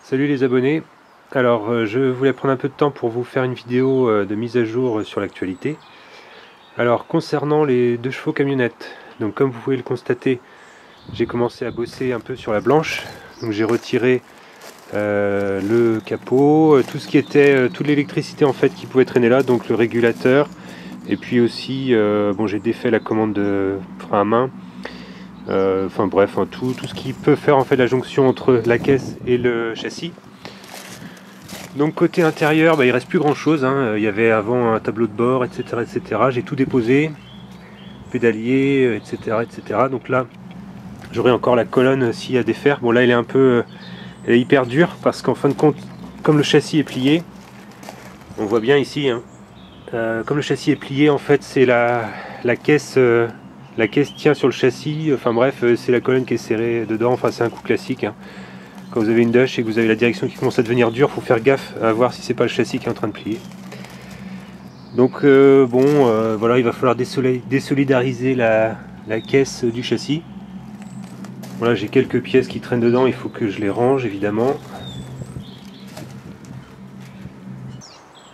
Salut les abonnés, alors je voulais prendre un peu de temps pour vous faire une vidéo de mise à jour sur l'actualité. Alors concernant les 2 chevaux camionnettes, donc comme vous pouvez le constater, j'ai commencé à bosser un peu sur la blanche. Donc j'ai retiré le capot, tout ce qui était, toute l'électricité en fait qui pouvait traîner là, donc le régulateur, et puis aussi bon, j'ai défait la commande de frein à main. Enfin bref, hein, tout ce qui peut faire en fait la jonction entre la caisse et le châssis. Donc côté intérieur, il reste plus grand chose, hein. Il y avait avant un tableau de bord, etc. etc. J'ai tout déposé, pédalier, etc. etc. Donc là, j'aurai encore la colonne s'il y a des fers. Bon là elle est hyper dure parce qu'en fin de compte, comme le châssis est plié, on voit bien ici, hein, comme le châssis est plié, en fait c'est la caisse tient sur le châssis. Enfin bref, c'est la colonne qui est serrée dedans. Enfin c'est un coup classique, hein. Quand vous avez une dash et que vous avez la direction qui commence à devenir dure, il faut faire gaffe à voir si c'est pas le châssis qui est en train de plier. Donc voilà, il va falloir désolidariser la caisse du châssis. Voilà, j'ai quelques pièces qui traînent dedans, il faut que je les range évidemment.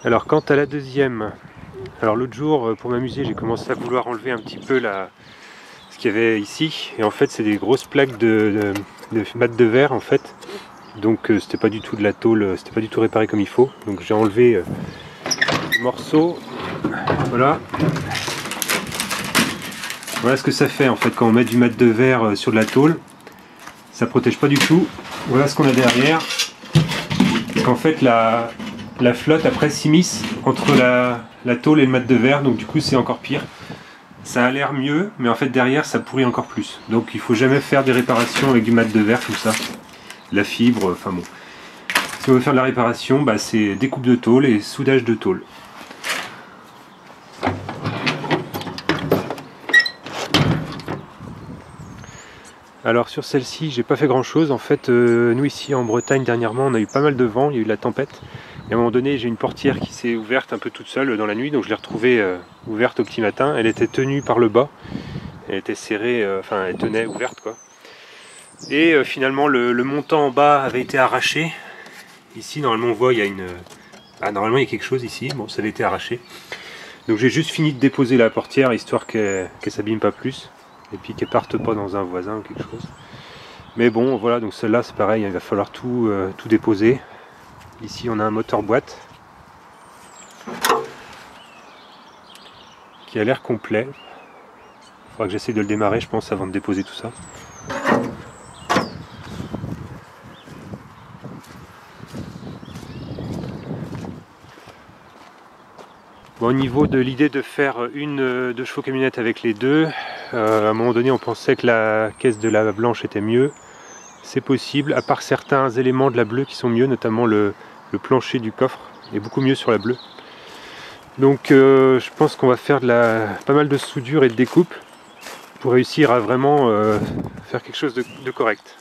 Alors quant à la deuxième, alors l'autre jour pour m'amuser j'ai commencé à vouloir enlever un petit peu ce qu'il y avait ici, et en fait c'est des grosses plaques de mat de verre en fait. Donc c'était pas du tout de la tôle, c'était pas du tout réparé comme il faut. Donc j'ai enlevé le morceau. Voilà. Voilà ce que ça fait en fait quand on met du mat de verre sur de la tôle. Ça protège pas du tout. Voilà ce qu'on a derrière. Parce qu'en fait la flotte après s'immisce entre la tôle et le mat de verre. Donc du coup c'est encore pire. Ça a l'air mieux, mais en fait derrière ça pourrit encore plus. Donc il faut jamais faire des réparations avec du mat de verre comme ça. La fibre, enfin bon. Si on veut faire de la réparation, c'est découpe de tôle et soudage de tôle. Alors sur celle-ci, j'ai pas fait grand chose. En fait, nous ici en Bretagne dernièrement, on a eu pas mal de vent, il y a eu de la tempête. Et à un moment donné, j'ai une portière qui s'est ouverte un peu toute seule dans la nuit, donc je l'ai retrouvée ouverte au petit matin. Elle était tenue par le bas, elle était serrée, enfin elle tenait ouverte quoi. Et finalement le montant en bas avait été arraché. Ici normalement on voit il y a une... normalement il y a quelque chose ici, bon ça avait été arraché. Donc j'ai juste fini de déposer la portière histoire qu'elle s'abîme pas plus. Et puis qu'elle parte pas dans un voisin ou quelque chose. Mais bon voilà, donc celle-là c'est pareil, il va falloir tout déposer. Ici on a un moteur boîte qui a l'air complet. Il faudra que j'essaie de le démarrer je pense avant de déposer tout ça. Bon, au niveau de l'idée de faire une 2 chevaux camionnette avec les deux, à un moment donné on pensait que la caisse de la blanche était mieux. C'est possible, à part certains éléments de la bleue qui sont mieux, notamment le plancher du coffre est beaucoup mieux sur la bleue. Donc je pense qu'on va faire pas mal de soudure et de découpe pour réussir à vraiment faire quelque chose de correct.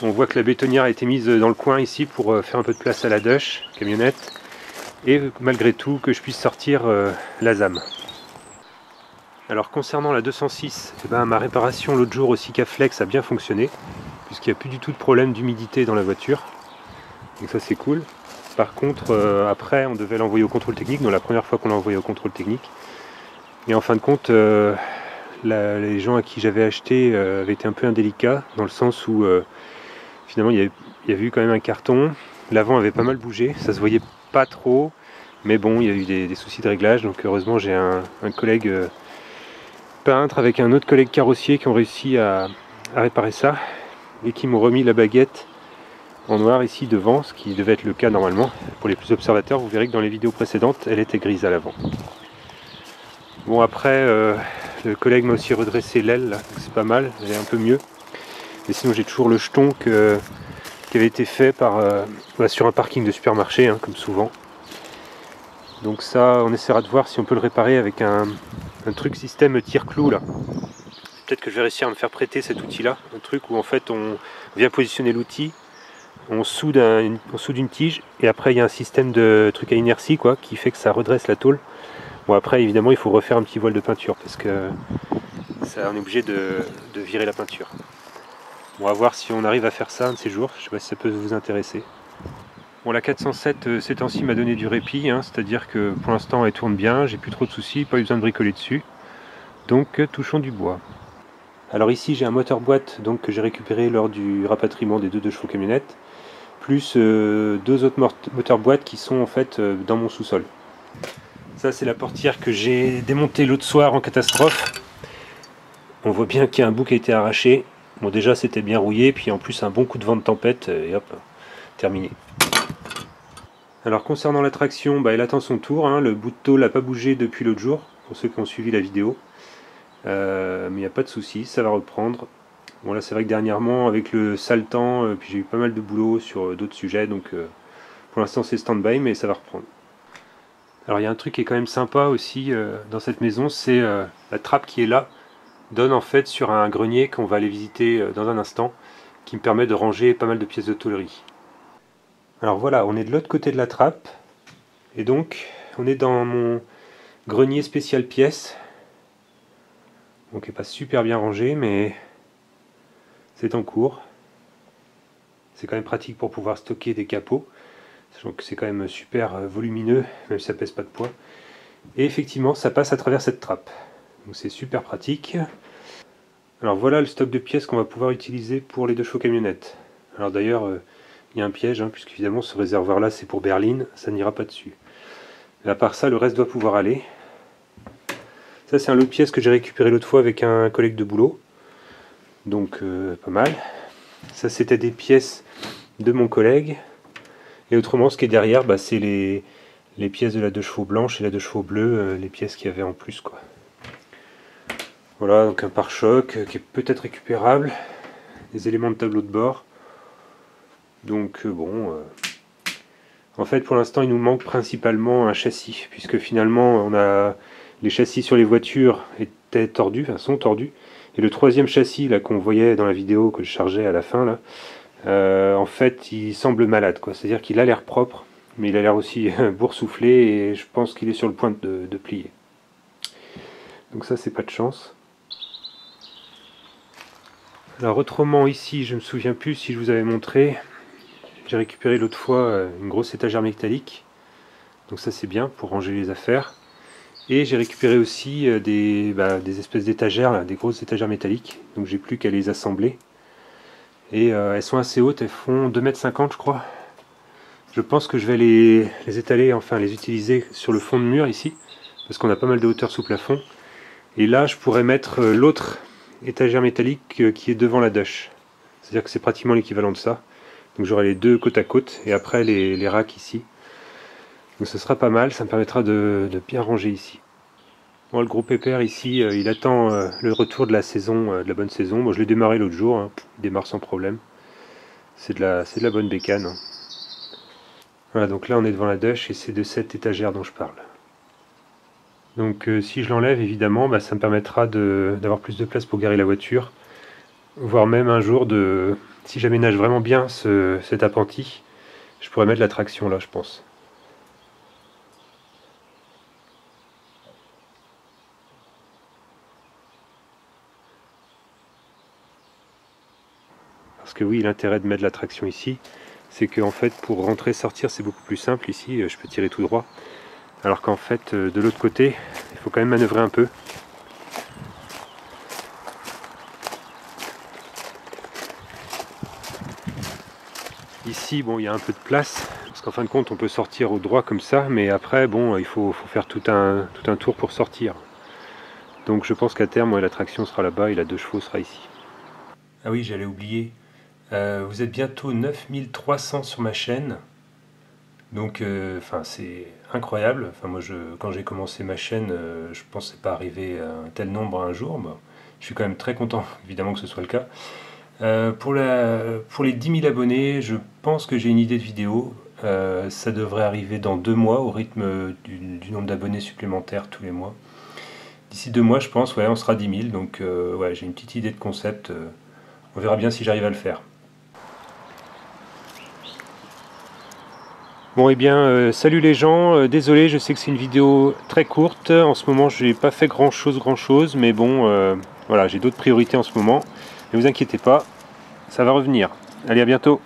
On voit que la bétonnière a été mise dans le coin ici pour faire un peu de place à la dash camionnette. Et malgré tout que je puisse sortir la ZAM. Alors concernant la 206, ma réparation l'autre jour au Sikaflex a bien fonctionné, puisqu'il n'y a plus du tout de problème d'humidité dans la voiture. Donc ça c'est cool. Par contre après on devait l'envoyer au contrôle technique, donc la première fois qu'on l'a envoyé au contrôle technique. Et en fin de compte, les gens à qui j'avais acheté avaient été un peu indélicats, dans le sens où finalement il y avait eu quand même un carton, l'avant avait pas mal bougé, ça se voyait pas trop, mais bon il y a eu des soucis de réglage, donc heureusement j'ai un collègue peintre avec un autre collègue carrossier qui ont réussi à réparer ça et qui m'ont remis la baguette en noir ici devant, ce qui devait être le cas normalement. Pour les plus observateurs, vous verrez que dans les vidéos précédentes elle était grise à l'avant. Bon après le collègue m'a aussi redressé l'aile, c'est pas mal, elle est un peu mieux, et sinon j'ai toujours le jeton qui avait été fait sur un parking de supermarché, hein, comme souvent. Donc ça, on essaiera de voir si on peut le réparer avec un truc système tire-clou là. Peut-être que je vais réussir à me faire prêter cet outil là, un truc où en fait on vient positionner l'outil, on soude une tige, et après il y a un système de truc à inertie quoi, qui fait que ça redresse la tôle. Bon après évidemment il faut refaire un petit voile de peinture parce que ça, on est obligé de virer la peinture. On va voir si on arrive à faire ça un de ces jours, je sais pas si ça peut vous intéresser. Bon, la 407 ces temps-ci m'a donné du répit, hein, c'est-à-dire que pour l'instant elle tourne bien, j'ai plus trop de soucis, pas eu besoin de bricoler dessus. Donc touchons du bois. Alors ici j'ai un moteur boîte donc, que j'ai récupéré lors du rapatriement des 2 chevaux camionnettes, plus 2 autres moteurs boîte qui sont en fait dans mon sous-sol. Ça c'est la portière que j'ai démontée l'autre soir en catastrophe. On voit bien qu'il y a un bout qui a été arraché. Bon déjà c'était bien rouillé, puis en plus un bon coup de vent de tempête et hop, terminé. Alors concernant la traction, elle attend son tour, hein. Le bout de tôle n'a pas bougé depuis l'autre jour, pour ceux qui ont suivi la vidéo. Mais il n'y a pas de souci, ça va reprendre. Bon là c'est vrai que dernièrement avec le sale temps, puis j'ai eu pas mal de boulot sur d'autres sujets, donc pour l'instant c'est stand-by, mais ça va reprendre. Alors il y a un truc qui est quand même sympa aussi dans cette maison, c'est la trappe qui est là, donne en fait sur un grenier qu'on va aller visiter dans un instant, qui me permet de ranger pas mal de pièces de tôlerie. Alors voilà, on est de l'autre côté de la trappe, et donc on est dans mon grenier spécial pièces, donc qui n'est pas super bien rangé, mais c'est en cours. C'est quand même pratique pour pouvoir stocker des capots, sachant que c'est quand même super volumineux, même si ça pèse pas de poids. Et effectivement, ça passe à travers cette trappe, donc c'est super pratique. Alors voilà le stock de pièces qu'on va pouvoir utiliser pour les 2 chevaux camionnettes. Alors d'ailleurs, il y a un piège, hein, puisque évidemment ce réservoir là c'est pour berline, ça n'ira pas dessus. Mais à part ça, le reste doit pouvoir aller. Ça c'est un lot de pièces que j'ai récupéré l'autre fois avec un collègue de boulot, donc pas mal. Ça c'était des pièces de mon collègue, et autrement ce qui est derrière, c'est les pièces de la 2 chevaux blanche et la 2 chevaux bleue, les pièces qu'il y avait en plus, quoi. Voilà, donc un pare-choc qui est peut-être récupérable, des éléments de tableau de bord. Donc bon, en fait pour l'instant il nous manque principalement un châssis, puisque finalement on a les châssis sur les voitures étaient tordus, enfin sont tordus, et le 3e châssis là qu'on voyait dans la vidéo que je chargeais à la fin là, en fait il semble malade, quoi. C'est-à-dire qu'il a l'air propre, mais il a l'air aussi boursouflé, et je pense qu'il est sur le point de plier. Donc ça c'est pas de chance. Alors autrement ici, je me souviens plus si je vous avais montré, j'ai récupéré l'autre fois une grosse étagère métallique, donc ça c'est bien pour ranger les affaires. Et j'ai récupéré aussi des espèces d'étagères, des grosses étagères métalliques, donc j'ai plus qu'à les assembler. Et elles sont assez hautes, elles font 2,50 m je crois. Je pense que je vais les étaler, enfin les utiliser sur le fond de mur ici, parce qu'on a pas mal de hauteur sous plafond. Et là je pourrais mettre l'autre étagère métallique qui est devant la Dush. C'est-à-dire que c'est pratiquement l'équivalent de ça. Donc j'aurai les 2 côte à côte, et après les racks ici. Donc ce sera pas mal, ça me permettra de bien ranger ici. Bon, le gros pépère ici, il attend le retour de la saison, de la bonne saison. Bon, je l'ai démarré l'autre jour, hein. Il démarre sans problème. C'est de la bonne bécane, hein. Voilà, donc là on est devant la Dush, et c'est de cette étagère dont je parle. Donc si je l'enlève, évidemment, ça me permettra d'avoir plus de place pour garer la voiture. Voire même un jour, si j'aménage vraiment bien cet appentis, je pourrais mettre la traction là, je pense. Parce que oui, l'intérêt de mettre la traction ici, c'est qu'en fait pour rentrer sortir c'est beaucoup plus simple ici, je peux tirer tout droit. Alors qu'en fait de l'autre côté, il faut quand même manœuvrer un peu. Ici, bon, il y a un peu de place, parce qu'en fin de compte on peut sortir au droit comme ça, mais après bon, il faut faire tout un tour pour sortir. Donc je pense qu'à terme, la traction sera là-bas et la 2 chevaux sera ici. Ah oui, j'allais oublier. Vous êtes bientôt 9300 sur ma chaîne. Donc c'est incroyable. Moi quand j'ai commencé ma chaîne, je pensais pas arriver à un tel nombre un jour. Je suis quand même très content évidemment que ce soit le cas. Pour les 10 000 abonnés, je pense que j'ai une idée de vidéo. Ça devrait arriver dans 2 mois au rythme du nombre d'abonnés supplémentaires tous les mois. D'ici 2 mois, je pense, on sera 10 000. Donc j'ai une petite idée de concept. On verra bien si j'arrive à le faire. Bon, salut les gens. Désolé, je sais que c'est une vidéo très courte. En ce moment, je n'ai pas fait grand chose, mais bon, voilà, j'ai d'autres priorités en ce moment. Ne vous inquiétez pas. ça va revenir. Allez, à bientôt.